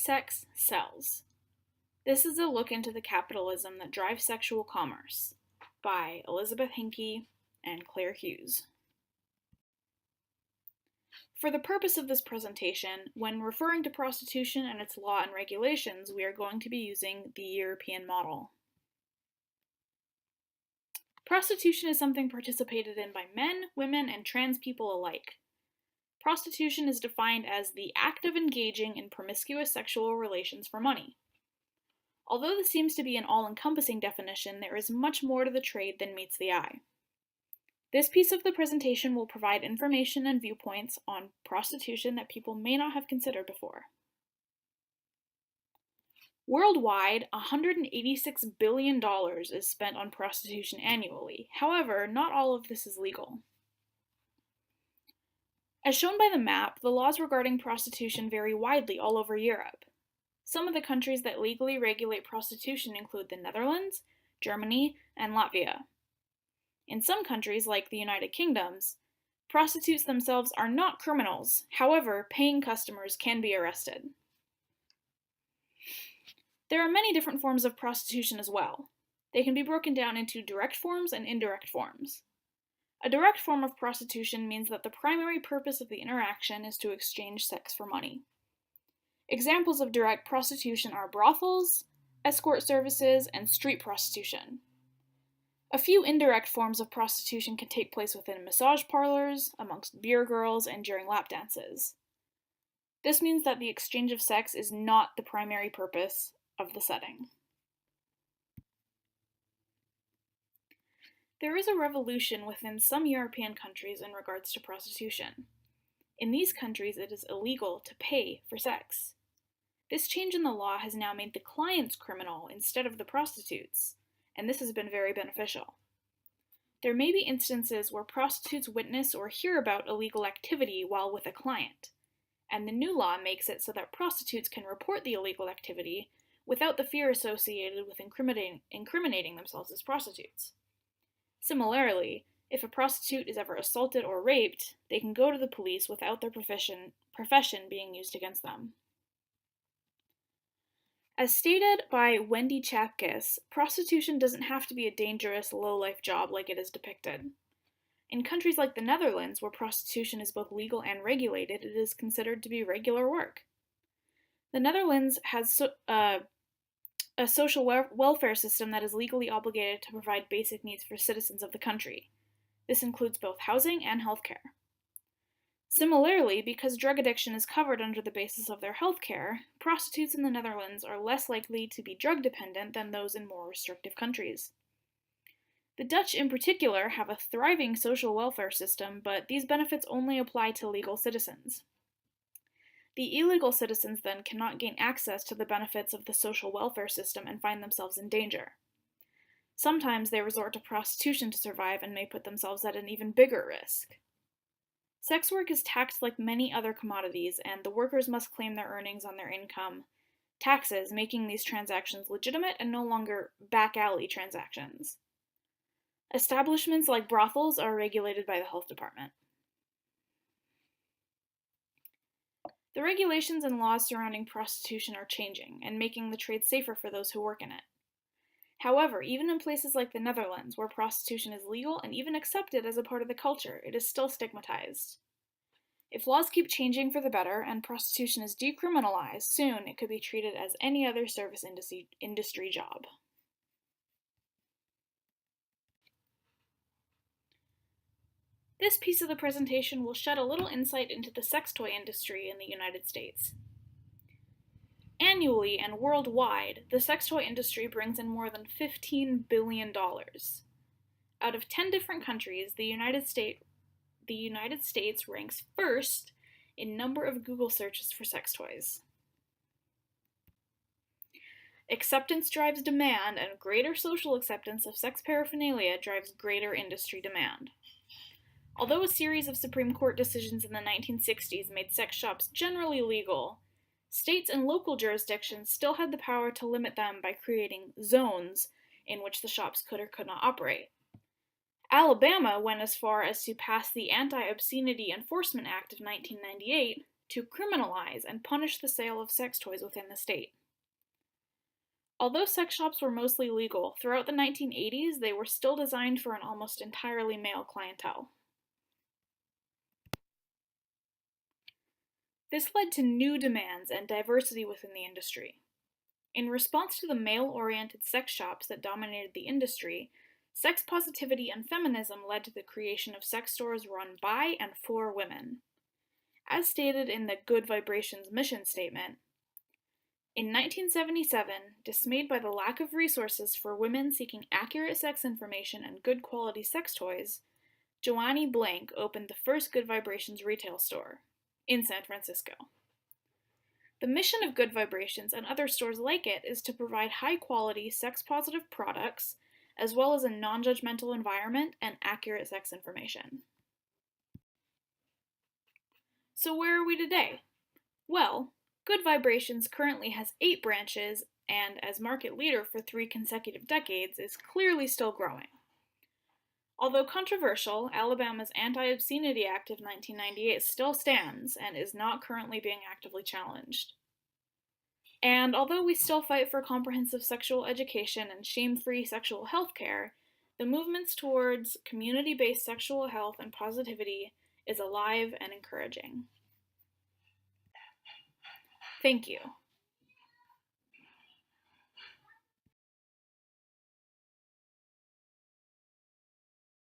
Sex Sells. This is a look into the capitalism that drives sexual commerce by Elizabeth Hinkey and Claire Hughes. For the purpose of this presentation, when referring to prostitution and its law and regulations, we are going to be using the European model. Prostitution is something participated in by men, women, and trans people alike. Prostitution is defined as the act of engaging in promiscuous sexual relations for money. Although this seems to be an all-encompassing definition, there is much more to the trade than meets the eye. This piece of the presentation will provide information and viewpoints on prostitution that people may not have considered before. Worldwide, $186 billion is spent on prostitution annually. However, not all of this is legal. As shown by the map, the laws regarding prostitution vary widely all over Europe. Some of the countries that legally regulate prostitution include the Netherlands, Germany, and Latvia. In some countries, like the United Kingdom, prostitutes themselves are not criminals. However, paying customers can be arrested. There are many different forms of prostitution as well. They can be broken down into direct forms and indirect forms. A direct form of prostitution means that the primary purpose of the interaction is to exchange sex for money. Examples of direct prostitution are brothels, escort services, and street prostitution. A few indirect forms of prostitution can take place within massage parlors, amongst beer girls, and during lap dances. This means that the exchange of sex is not the primary purpose of the setting. There is a revolution within some European countries in regards to prostitution. In these countries, it is illegal to pay for sex. This change in the law has now made the clients criminal instead of the prostitutes, and this has been very beneficial. There may be instances where prostitutes witness or hear about illegal activity while with a client, and the new law makes it so that prostitutes can report the illegal activity without the fear associated with incriminating themselves as prostitutes. Similarly, if a prostitute is ever assaulted or raped, they can go to the police without their profession being used against them. As stated by Wendy Chapkis, prostitution doesn't have to be a dangerous, low-life job like it is depicted. In countries like the Netherlands, where prostitution is both legal and regulated, it is considered to be regular work. The Netherlands has a social welfare system that is legally obligated to provide basic needs for citizens of the country. This includes both housing and healthcare. Similarly, because drug addiction is covered under the basis of their healthcare, prostitutes in the Netherlands are less likely to be drug dependent than those in more restrictive countries. The Dutch in particular have a thriving social welfare system, but these benefits only apply to legal citizens. The illegal citizens then cannot gain access to the benefits of the social welfare system and find themselves in danger. Sometimes they resort to prostitution to survive and may put themselves at an even bigger risk. Sex work is taxed like many other commodities, and the workers must claim their earnings on their income taxes, making these transactions legitimate and no longer back-alley transactions. Establishments like brothels are regulated by the health department. The regulations and laws surrounding prostitution are changing and making the trade safer for those who work in it. However, even in places like the Netherlands, where prostitution is legal and even accepted as a part of the culture, it is still stigmatized. If laws keep changing for the better and prostitution is decriminalized, soon it could be treated as any other service industry job. This piece of the presentation will shed a little insight into the sex toy industry in the United States. Annually and worldwide, the sex toy industry brings in more than $15 billion. Out of 10 different countries, the United States ranks first in number of Google searches for sex toys. Acceptance drives demand, and greater social acceptance of sex paraphernalia drives greater industry demand. Although a series of Supreme Court decisions in the 1960s made sex shops generally legal, states and local jurisdictions still had the power to limit them by creating zones in which the shops could or could not operate. Alabama went as far as to pass the Anti-Obscenity Enforcement Act of 1998, to criminalize and punish the sale of sex toys within the state. Although sex shops were mostly legal, throughout the 1980s they were still designed for an almost entirely male clientele. This led to new demands and diversity within the industry. In response to the male-oriented sex shops that dominated the industry, sex positivity and feminism led to the creation of sex stores run by and for women. As stated in the Good Vibrations mission statement, in 1977, dismayed by the lack of resources for women seeking accurate sex information and good quality sex toys, Joannie Blank opened the first Good Vibrations retail store in San Francisco. The mission of Good Vibrations and other stores like it is to provide high-quality, sex-positive products, as well as a non-judgmental environment and accurate sex information. So where are we today? Well, Good Vibrations currently has 8 branches and, as market leader for 3 consecutive decades, is clearly still growing. Although controversial, Alabama's Anti-Obscenity Act of 1998 still stands and is not currently being actively challenged. And although we still fight for comprehensive sexual education and shame-free sexual health care, the movements towards community-based sexual health and positivity is alive and encouraging. Thank you.